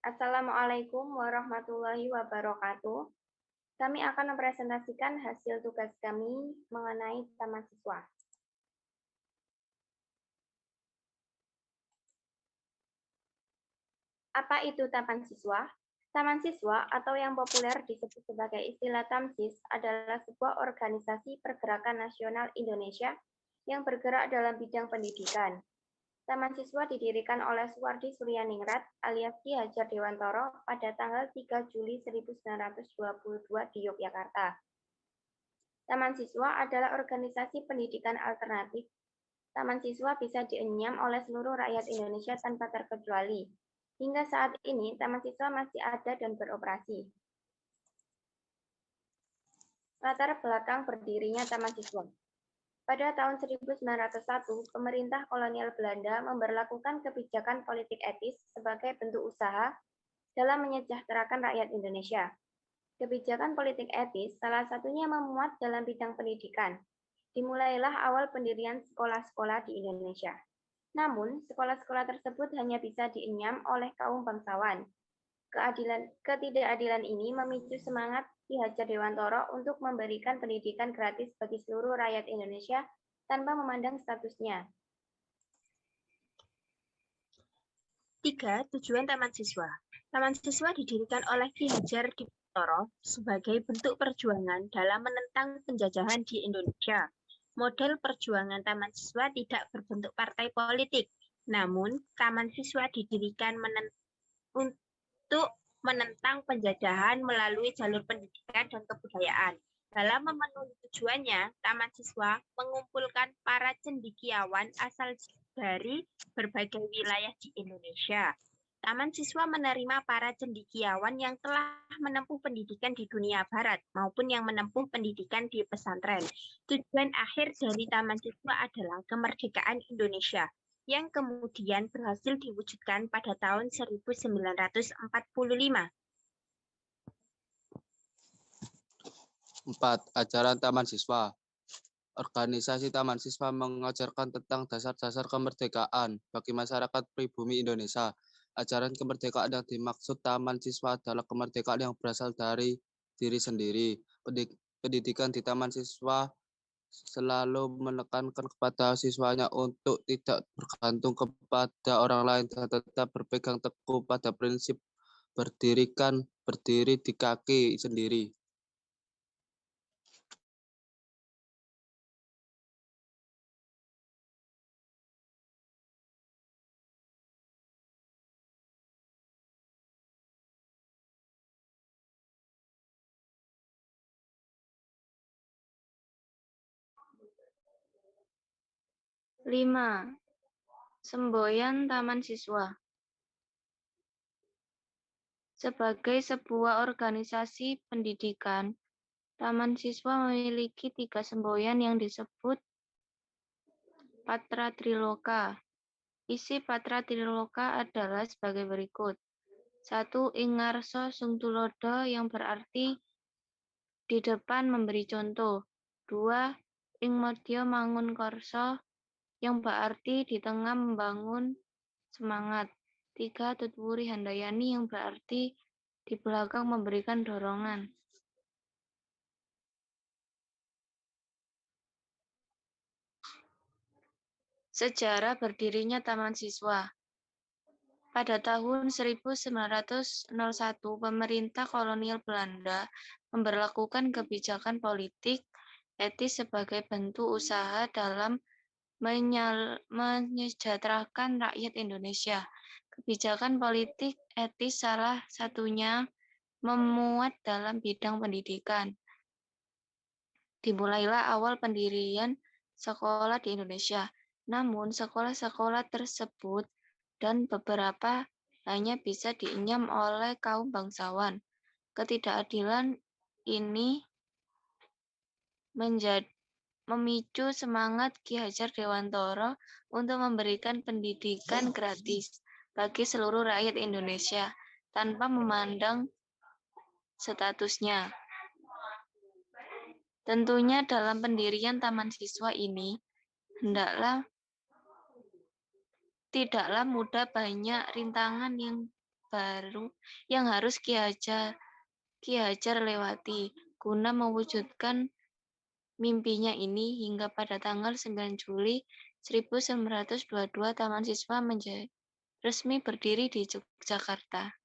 Assalamualaikum warahmatullahi wabarakatuh. Kami akan mempresentasikan hasil tugas kami mengenai Taman Siswa. Apa itu Taman Siswa? Taman Siswa atau yang populer disebut sebagai istilah Tamsis adalah sebuah organisasi pergerakan nasional Indonesia yang bergerak dalam bidang pendidikan. Taman Siswa didirikan oleh Suwardi Suryaningrat alias Ki Hajar Dewantoro pada tanggal 3 Juli 1922 di Yogyakarta. Taman Siswa adalah organisasi pendidikan alternatif. Taman Siswa bisa dienyam oleh seluruh rakyat Indonesia tanpa terkecuali. Hingga saat ini, Taman Siswa masih ada dan beroperasi. Latar belakang berdirinya Taman Siswa. Pada tahun 1901, pemerintah kolonial Belanda memberlakukan kebijakan politik etis sebagai bentuk usaha dalam menyejahterakan rakyat Indonesia. Kebijakan politik etis salah satunya memuat dalam bidang pendidikan. Dimulailah awal pendirian sekolah-sekolah di Indonesia. Namun, sekolah-sekolah tersebut hanya bisa dienyam oleh kaum bangsawan. Ketidakadilan ini memicu semangat Ki Hajar Dewantoro untuk memberikan pendidikan gratis bagi seluruh rakyat Indonesia tanpa memandang statusnya. 3. Tujuan Taman Siswa. Taman Siswa didirikan oleh Ki Hajar Dewantoro sebagai bentuk perjuangan dalam menentang penjajahan di Indonesia. Model perjuangan Taman Siswa tidak berbentuk partai politik, namun Taman Siswa didirikan untuk menentang penjajahan melalui jalur pendidikan dan kebudayaan. Dalam memenuhi tujuannya, Taman Siswa mengumpulkan para cendekiawan asal dari berbagai wilayah di Indonesia. Taman Siswa menerima para cendekiawan yang telah menempuh pendidikan di dunia barat maupun yang menempuh pendidikan di pesantren. Tujuan akhir dari Taman Siswa adalah kemerdekaan Indonesia yang kemudian berhasil diwujudkan pada tahun 1945. 4. Ajaran Taman Siswa. Organisasi Taman Siswa mengajarkan tentang dasar-dasar kemerdekaan bagi masyarakat pribumi Indonesia. Ajaran kemerdekaan yang dimaksud Taman Siswa adalah kemerdekaan yang berasal dari diri sendiri. Pendidikan di Taman Siswa selalu menekankan kepada siswanya untuk tidak bergantung kepada orang lain dan tetap berpegang teguh pada prinsip berdiri di kaki sendiri. Lima. Semboyan Taman Siswa. Sebagai sebuah organisasi pendidikan, Taman Siswa memiliki 3 semboyan yang disebut Patra Triloka. Isi Patra Triloka adalah sebagai berikut. 1. Ing ngarsa sung tulodo yang berarti di depan memberi contoh. 2. Ing madya mangun karsa yang berarti di tengah membangun semangat. 3. Tutwuri handayani yang berarti di belakang memberikan dorongan. Sejarah berdirinya Taman Siswa. Pada tahun 1901, pemerintah kolonial Belanda memberlakukan kebijakan politik etis sebagai bentuk usaha dalam menyejahterakan rakyat Indonesia. Kebijakan politik etis salah satunya memuat dalam bidang pendidikan. Dimulailah awal pendirian sekolah di Indonesia. Namun sekolah-sekolah tersebut dan beberapa hanya bisa dienyam oleh kaum bangsawan. Ketidakadilan ini memicu semangat Ki Hajar Dewantoro untuk memberikan pendidikan gratis bagi seluruh rakyat Indonesia tanpa memandang statusnya. Tentunya dalam pendirian Taman Siswa ini tidaklah mudah, banyak rintangan yang baru yang harus Ki Hajar lewati guna mewujudkan mimpinya ini. Hingga pada tanggal 9 Juli 1922 Taman Siswa resmi berdiri di Yogyakarta.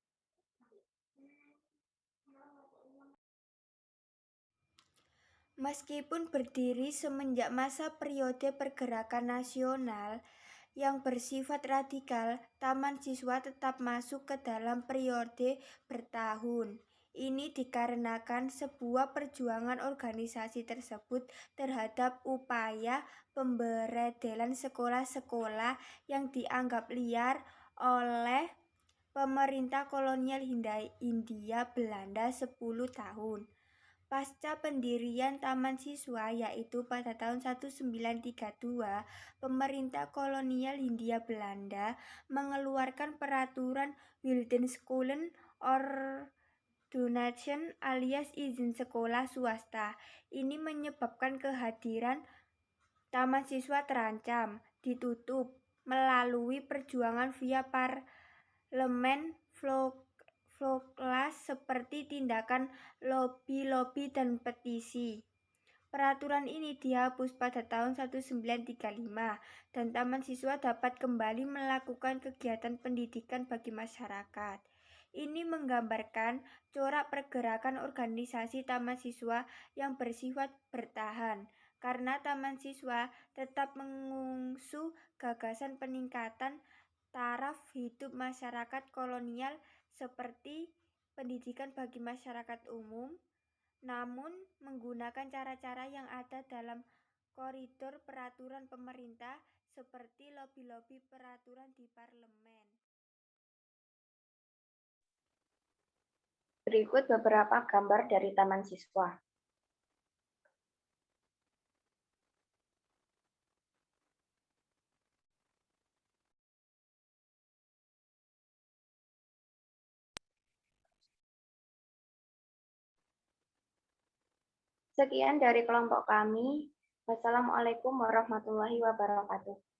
Meskipun berdiri semenjak masa periode pergerakan nasional yang bersifat radikal, Taman Siswa tetap masuk ke dalam periode bertahun. Ini dikarenakan sebuah perjuangan organisasi tersebut terhadap upaya pemberedelan sekolah-sekolah yang dianggap liar oleh pemerintah kolonial Hindia Belanda 10 tahun. Pasca pendirian Taman Siswa, yaitu pada tahun 1932, pemerintah kolonial Hindia Belanda mengeluarkan peraturan Wildenskolen Ordonnantie alias izin sekolah swasta. Ini menyebabkan kehadiran Taman Siswa terancam ditutup melalui perjuangan via parlemen voklas seperti tindakan lobi-lobi dan petisi. Peraturan ini dihapus pada tahun 1935 dan Taman Siswa dapat kembali melakukan kegiatan pendidikan bagi masyarakat. Ini menggambarkan corak pergerakan organisasi Taman Siswa yang bersifat bertahan, karena Taman Siswa tetap mengusung gagasan peningkatan taraf hidup masyarakat kolonial seperti pendidikan bagi masyarakat umum, namun menggunakan cara-cara yang ada dalam koridor peraturan pemerintah seperti lobi-lobi peraturan di parlemen. Berikut beberapa gambar dari Taman Siswa. Sekian dari kelompok kami. Wassalamualaikum warahmatullahi wabarakatuh.